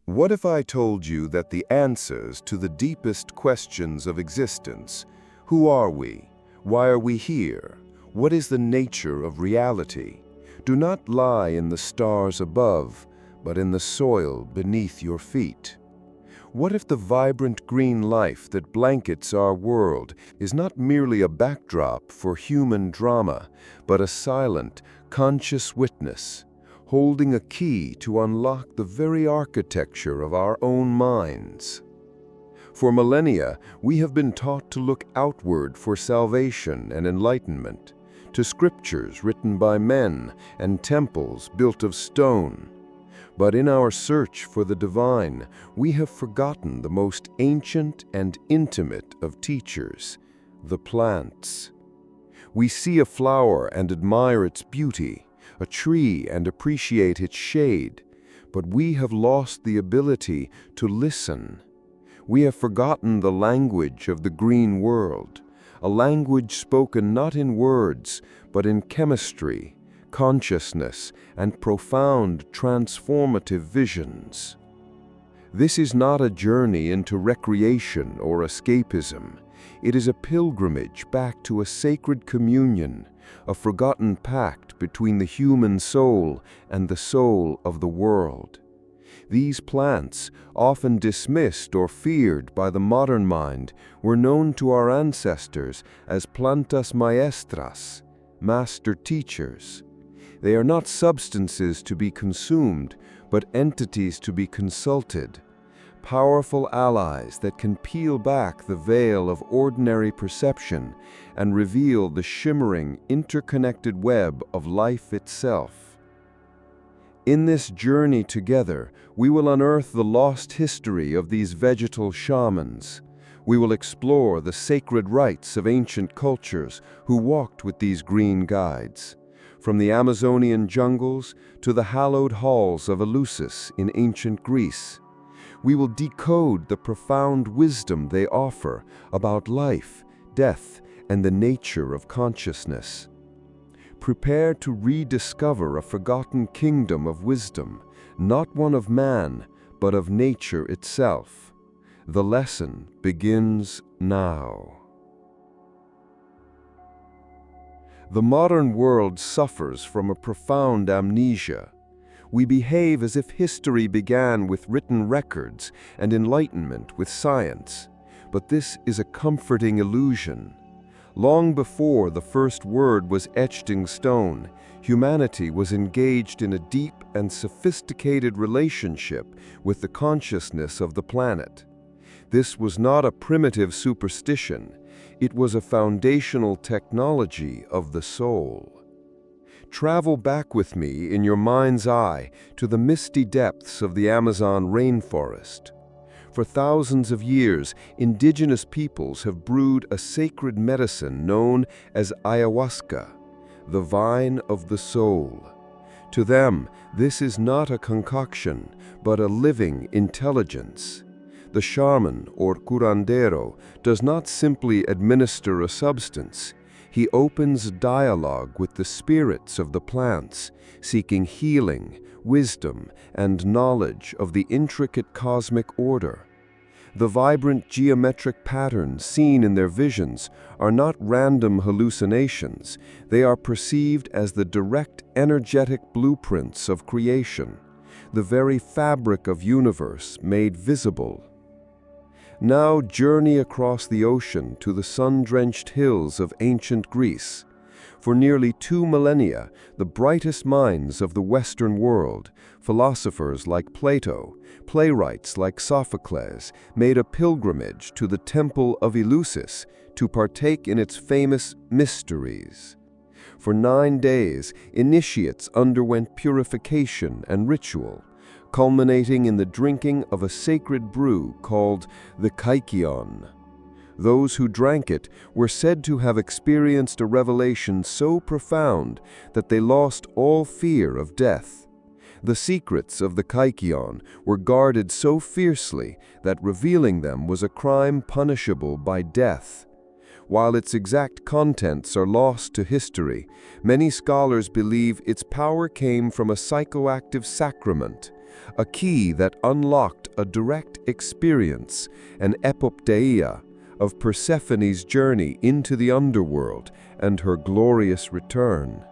What if I told you that the answers to the deepest questions of existence, who are we? Why are we here? What is the nature of reality? Do not lie in the stars above, but in the soil beneath your feet. What if the vibrant green life that blankets our world is not merely a backdrop for human drama, but a silent, conscious witness, holding a key to unlock the very architecture of our own minds? For millennia, we have been taught to look outward for salvation and enlightenment, to scriptures written by men and temples built of stone. But in our search for the divine, we have forgotten the most ancient and intimate of teachers, the plants. We see a flower and admire its beauty, a tree and appreciate its shade, but we have lost the ability to listen. We have forgotten the language of the green world, a language spoken not in words, but in chemistry, consciousness, and profound transformative visions. This is not a journey into recreation or escapism. It is a pilgrimage back to a sacred communion, a forgotten pact between the human soul and the soul of the world. These plants, often dismissed or feared by the modern mind, were known to our ancestors as plantas maestras, master teachers. They are not substances to be consumed, but entities to be consulted, powerful allies that can peel back the veil of ordinary perception and reveal the shimmering, interconnected web of life itself. In this journey together, we will unearth the lost history of these vegetal shamans. We will explore the sacred rites of ancient cultures who walked with these green guides, from the Amazonian jungles to the hallowed halls of Eleusis in ancient Greece. We will decode the profound wisdom they offer about life, death, and the nature of consciousness. Prepare to rediscover a forgotten kingdom of wisdom, not one of man, but of nature itself. The lesson begins now. The modern world suffers from a profound amnesia. We behave as if history began with written records and enlightenment with science, but this is a comforting illusion. Long before the first word was etched in stone, humanity was engaged in a deep and sophisticated relationship with the consciousness of the planet. This was not a primitive superstition. It was a foundational technology of the soul. Travel back with me in your mind's eye to the misty depths of the Amazon rainforest. For thousands of years, indigenous peoples have brewed a sacred medicine known as ayahuasca, the vine of the soul. To them, this is not a concoction, but a living intelligence. The shaman, or curandero, does not simply administer a substance. He opens dialogue with the spirits of the plants, seeking healing, wisdom, and knowledge of the intricate cosmic order. The vibrant geometric patterns seen in their visions are not random hallucinations. They are perceived as the direct energetic blueprints of creation, the very fabric of universe made visible. Now journey across the ocean to the sun-drenched hills of ancient Greece. For nearly 2 millennia, the brightest minds of the Western world, philosophers like Plato, playwrights like Sophocles, made a pilgrimage to the temple of Eleusis to partake in its famous mysteries. For 9 days, initiates underwent purification and ritual, culminating in the drinking of a sacred brew called the kykeon. Those who drank it were said to have experienced a revelation so profound that they lost all fear of death. The secrets of the kykeon were guarded so fiercely that revealing them was a crime punishable by death. While its exact contents are lost to history, many scholars believe its power came from a psychoactive sacrament, a key that unlocked a direct experience, an epopteia, of Persephone's journey into the underworld and her glorious return.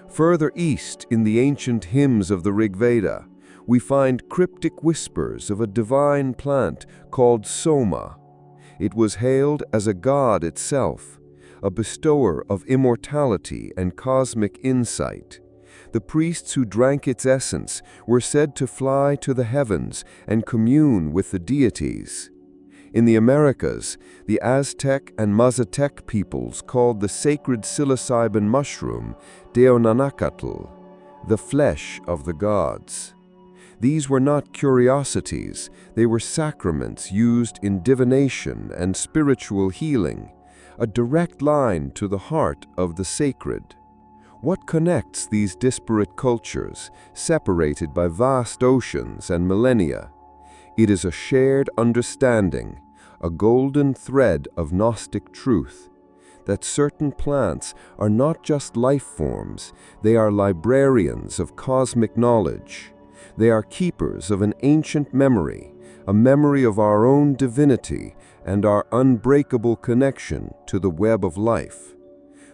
Further east, in the ancient hymns of the Rig Veda, we find cryptic whispers of a divine plant called Soma. It was hailed as a god itself, a bestower of immortality and cosmic insight. The priests who drank its essence were said to fly to the heavens and commune with the deities. In the Americas, the Aztec and Mazatec peoples called the sacred psilocybin mushroom Deonanacatl, the flesh of the gods. These were not curiosities, they were sacraments used in divination and spiritual healing, a direct line to the heart of the sacred. What connects these disparate cultures, separated by vast oceans and millennia? It is a shared understanding, a golden thread of Gnostic truth, that certain plants are not just life forms, they are librarians of cosmic knowledge. They are keepers of an ancient memory, a memory of our own divinity and our unbreakable connection to the web of life.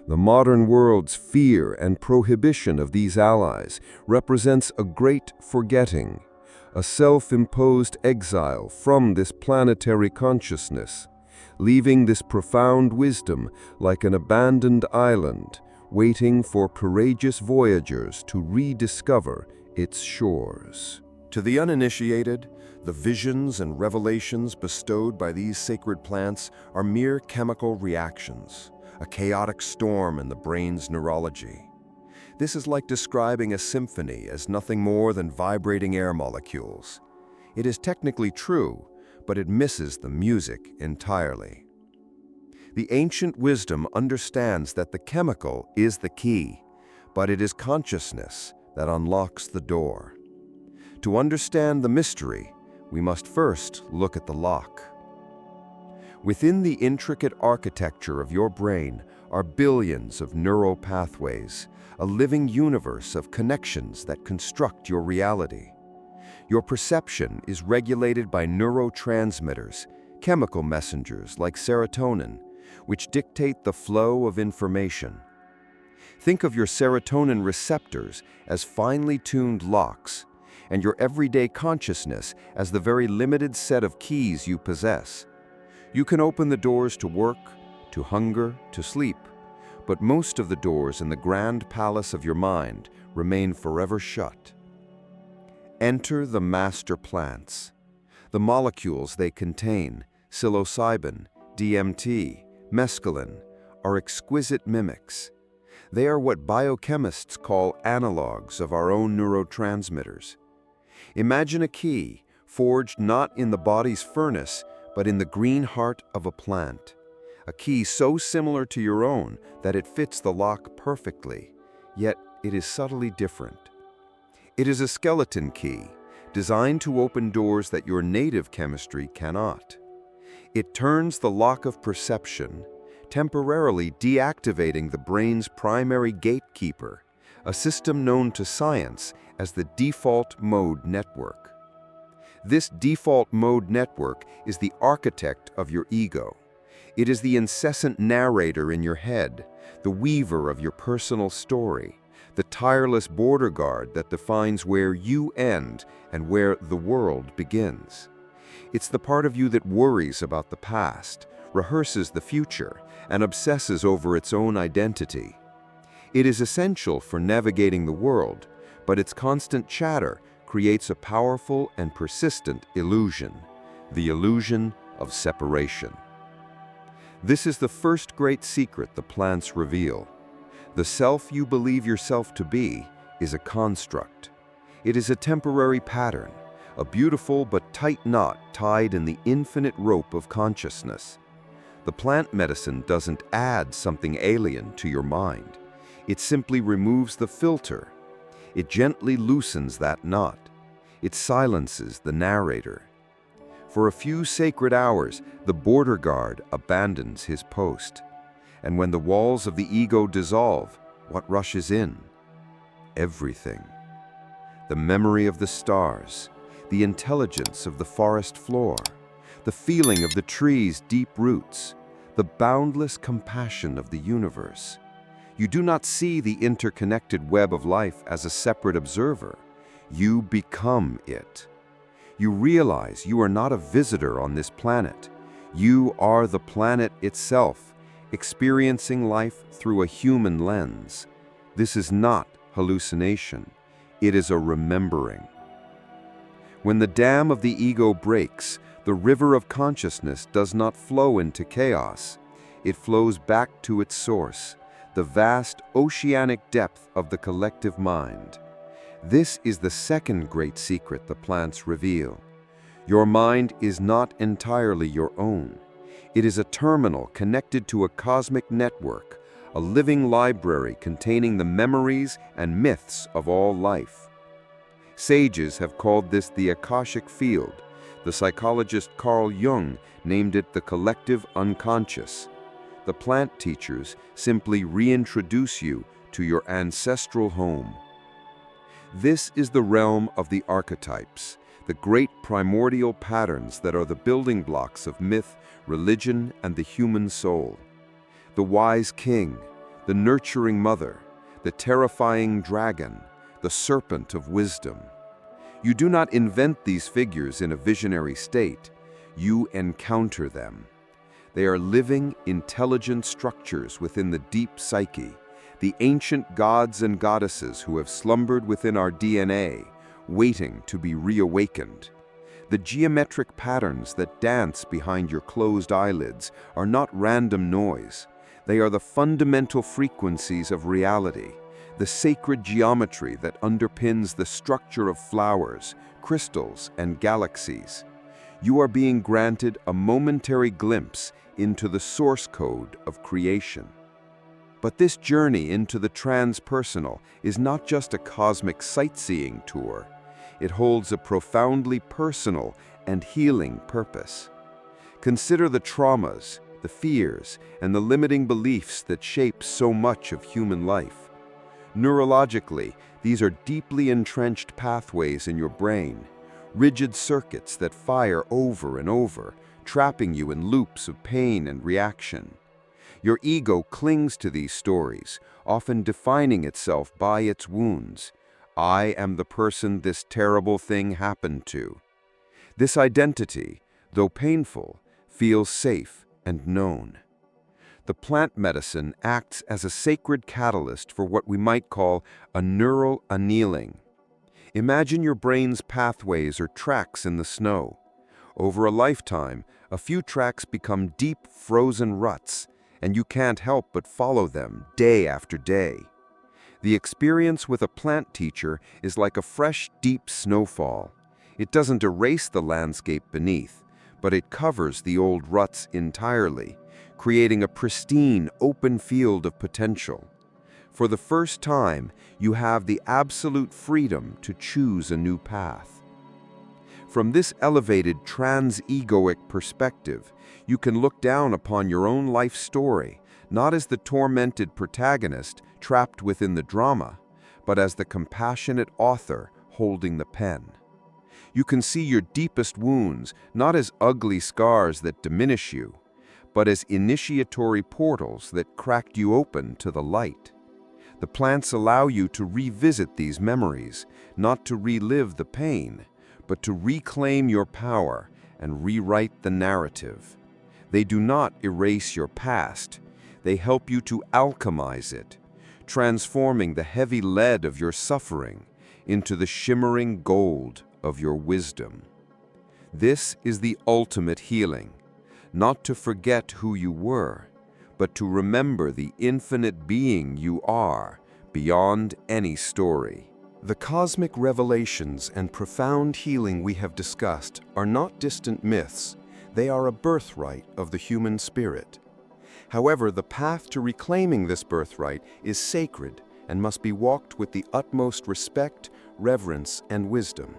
The modern world's fear and prohibition of these allies represents a great forgetting, a self-imposed exile from this planetary consciousness, leaving this profound wisdom like an abandoned island, waiting for courageous voyagers to rediscover its shores. To the uninitiated, the visions and revelations bestowed by these sacred plants are mere chemical reactions, a chaotic storm in the brain's neurology. This is like describing a symphony as nothing more than vibrating air molecules. It is technically true, but it misses the music entirely. The ancient wisdom understands that the chemical is the key, but it is consciousness that unlocks the door. To understand the mystery, we must first look at the lock. Within the intricate architecture of your brain are billions of neural pathways, a living universe of connections that construct your reality. Your perception is regulated by neurotransmitters, chemical messengers like serotonin, which dictate the flow of information. Think of your serotonin receptors as finely tuned locks, and your everyday consciousness as the very limited set of keys you possess. You can open the doors to work, to hunger, to sleep, but most of the doors in the grand palace of your mind remain forever shut. Enter the master plants. The molecules they contain, psilocybin, DMT, mescaline, are exquisite mimics. They are what biochemists call analogs of our own neurotransmitters. Imagine a key, forged not in the body's furnace, but in the green heart of a plant. A key so similar to your own that it fits the lock perfectly, yet it is subtly different. It is a skeleton key, designed to open doors that your native chemistry cannot. It turns the lock of perception, temporarily deactivating the brain's primary gatekeeper, a system known to science as the default mode network. This default mode network is the architect of your ego. It is the incessant narrator in your head, the weaver of your personal story, the tireless border guard that defines where you end and where the world begins. It's the part of you that worries about the past, rehearses the future, and obsesses over its own identity. It is essential for navigating the world, but its constant chatter creates a powerful and persistent illusion, the illusion of separation. This is the first great secret the plants reveal. The self you believe yourself to be is a construct. It is a temporary pattern, a beautiful but tight knot tied in the infinite rope of consciousness. The plant medicine doesn't add something alien to your mind. It simply removes the filter. It gently loosens that knot. It silences the narrator. For a few sacred hours, the border guard abandons his post. And when the walls of the ego dissolve, what rushes in? Everything. the memory of the stars, the intelligence of the forest floor, the feeling of the tree's deep roots, the boundless compassion of the universe. You do not see the interconnected web of life as a separate observer. You become it. You realize you are not a visitor on this planet. You are the planet itself, experiencing life through a human lens. This is not hallucination. It is a remembering. When the dam of the ego breaks, the river of consciousness does not flow into chaos. It flows back to its source, the vast oceanic depth of the collective mind. This is the second great secret the plants reveal. Your mind is not entirely your own. It is a terminal connected to a cosmic network, a living library containing the memories and myths of all life. Sages have called this the Akashic field. The psychologist Carl Jung named it the collective unconscious. The plant teachers simply reintroduce you to your ancestral home. This is the realm of the archetypes, the great primordial patterns that are the building blocks of myth, religion, and the human soul. The wise king, the nurturing mother, the terrifying dragon, the serpent of wisdom. You do not invent these figures in a visionary state. You encounter them. They are living, intelligent structures within the deep psyche, the ancient gods and goddesses who have slumbered within our DNA, waiting to be reawakened. The geometric patterns that dance behind your closed eyelids are not random noise. They are the fundamental frequencies of reality, the sacred geometry that underpins the structure of flowers, crystals, and galaxies. You are being granted a momentary glimpse into the source code of creation. But this journey into the transpersonal is not just a cosmic sightseeing tour. It holds a profoundly personal and healing purpose. Consider the traumas, the fears, and the limiting beliefs that shape so much of human life. Neurologically, these are deeply entrenched pathways in your brain, rigid circuits that fire over and over, trapping you in loops of pain and reaction. Your ego clings to these stories, often defining itself by its wounds. I am the person this terrible thing happened to. This identity, though painful, feels safe and known. The plant medicine acts as a sacred catalyst for what we might call a neural annealing. Imagine your brain's pathways or tracks in the snow. Over a lifetime, a few tracks become deep, frozen ruts, and you can't help but follow them day after day. The experience with a plant teacher is like a fresh, deep snowfall. It doesn't erase the landscape beneath, but it covers the old ruts entirely, creating a pristine, open field of potential. For the first time, you have the absolute freedom to choose a new path. From this elevated trans-egoic perspective, you can look down upon your own life story, not as the tormented protagonist trapped within the drama, but as the compassionate author holding the pen. You can see your deepest wounds not as ugly scars that diminish you, but as initiatory portals that cracked you open to the light. The plants allow you to revisit these memories, not to relive the pain, but to reclaim your power and rewrite the narrative. They do not erase your past. They help you to alchemize it, transforming the heavy lead of your suffering into the shimmering gold of your wisdom. This is the ultimate healing, not to forget who you were, but to remember the infinite being you are beyond any story. The cosmic revelations and profound healing we have discussed are not distant myths. They are a birthright of the human spirit. However, the path to reclaiming this birthright is sacred and must be walked with the utmost respect, reverence, and wisdom.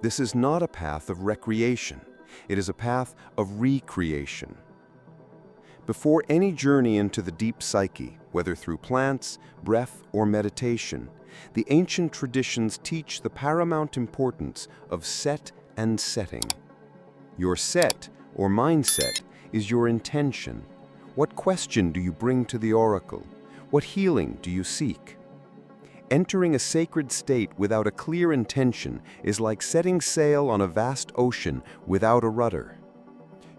This is not a path of recreation. It is a path of recreation. Before any journey into the deep psyche, whether through plants, breath, or meditation, the ancient traditions teach the paramount importance of set and setting. Your set, or mindset, is your intention. What question do you bring to the oracle? What healing do you seek? Entering a sacred state without a clear intention is like setting sail on a vast ocean without a rudder.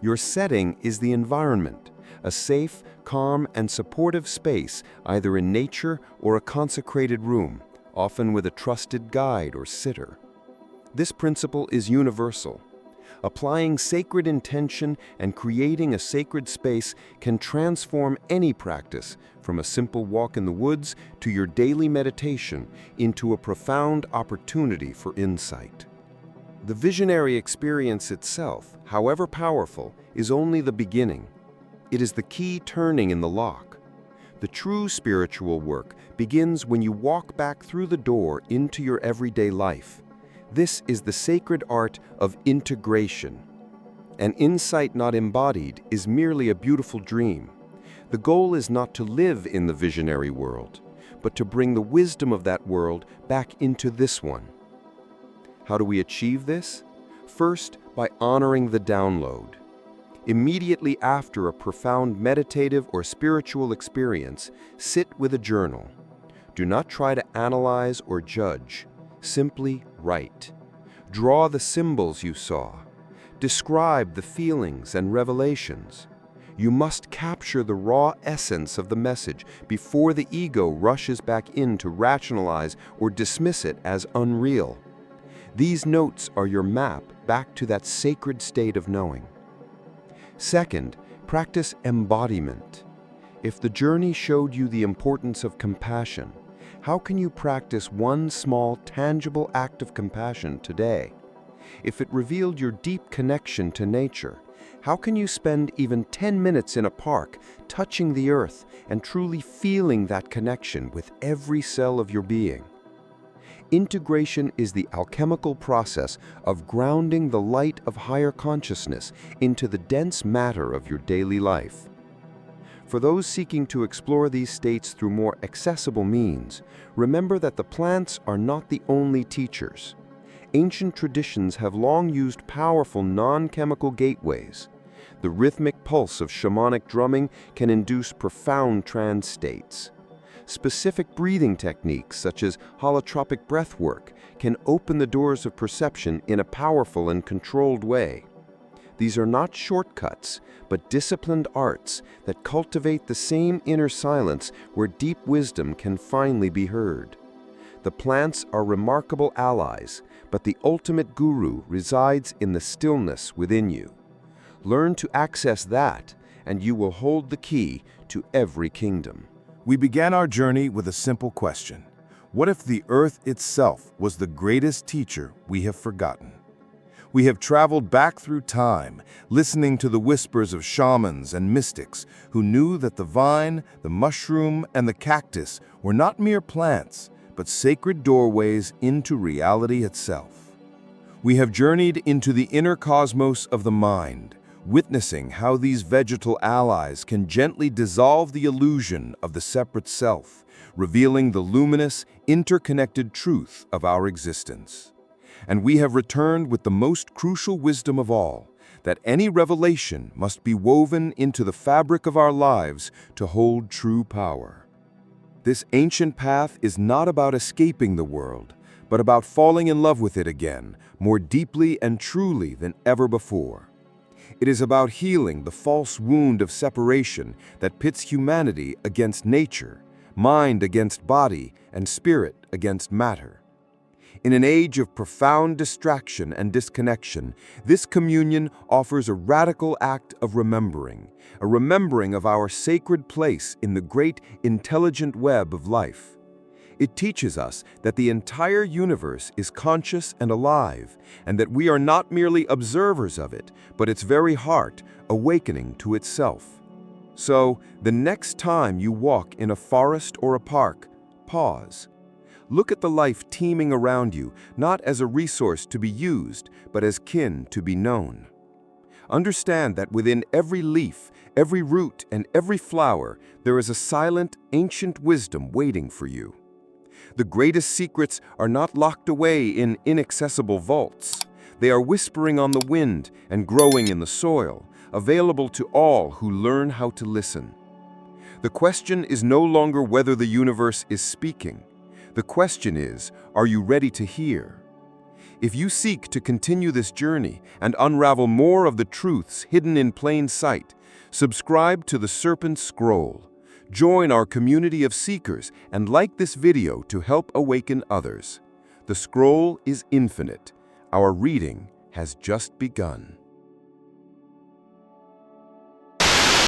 Your setting is the environment, a safe, calm, and supportive space, either in nature or a consecrated room, often with a trusted guide or sitter. This principle is universal. Applying sacred intention and creating a sacred space can transform any practice, from a simple walk in the woods to your daily meditation, into a profound opportunity for insight. The visionary experience itself, however powerful, is only the beginning. It is the key turning in the lock. The true spiritual work begins when you walk back through the door into your everyday life. This is the sacred art of integration. An insight not embodied is merely a beautiful dream. The goal is not to live in the visionary world, but to bring the wisdom of that world back into this one. How do we achieve this? First, by honoring the download. Immediately after a profound meditative or spiritual experience, sit with a journal. Do not try to analyze or judge. Simply write. Draw the symbols you saw. Describe the feelings and revelations. You must capture the raw essence of the message before the ego rushes back in to rationalize or dismiss it as unreal. These notes are your map back to that sacred state of knowing. Second, practice embodiment. If the journey showed you the importance of compassion, how can you practice one small, tangible act of compassion today? If it revealed your deep connection to nature, how can you spend even 10 minutes in a park, touching the earth and truly feeling that connection with every cell of your being? Integration is the alchemical process of grounding the light of higher consciousness into the dense matter of your daily life. For those seeking to explore these states through more accessible means, remember that the plants are not the only teachers. Ancient traditions have long used powerful non-chemical gateways. The rhythmic pulse of shamanic drumming can induce profound trance states. Specific breathing techniques, such as holotropic breath work, can open the doors of perception in a powerful and controlled way. These are not shortcuts, but disciplined arts that cultivate the same inner silence where deep wisdom can finally be heard. The plants are remarkable allies, but the ultimate guru resides in the stillness within you. Learn to access that, and you will hold the key to every kingdom. We began our journey with a simple question. What if the earth itself was the greatest teacher we have forgotten? We have traveled back through time, listening to the whispers of shamans and mystics who knew that the vine, the mushroom, and the cactus were not mere plants, but sacred doorways into reality itself. We have journeyed into the inner cosmos of the mind, witnessing how these vegetal allies can gently dissolve the illusion of the separate self, revealing the luminous, interconnected truth of our existence. And we have returned with the most crucial wisdom of all, that any revelation must be woven into the fabric of our lives to hold true power. This ancient path is not about escaping the world, but about falling in love with it again, more deeply and truly than ever before. It is about healing the false wound of separation that pits humanity against nature, mind against body, and spirit against matter. In an age of profound distraction and disconnection, this communion offers a radical act of remembering, a remembering of our sacred place in the great intelligent web of life. It teaches us that the entire universe is conscious and alive, and that we are not merely observers of it, but its very heart, awakening to itself. So, the next time you walk in a forest or a park, pause. Look at the life teeming around you, not as a resource to be used, but as kin to be known. Understand that within every leaf, every root, and every flower, there is a silent, ancient wisdom waiting for you. The greatest secrets are not locked away in inaccessible vaults. They are whispering on the wind and growing in the soil, available to all who learn how to listen. The question is no longer whether the universe is speaking. The question is, are you ready to hear? If you seek to continue this journey and unravel more of the truths hidden in plain sight, subscribe to the Serpent Scroll. Join our community of seekers and like this video to help awaken others. The scroll is infinite. Our reading has just begun.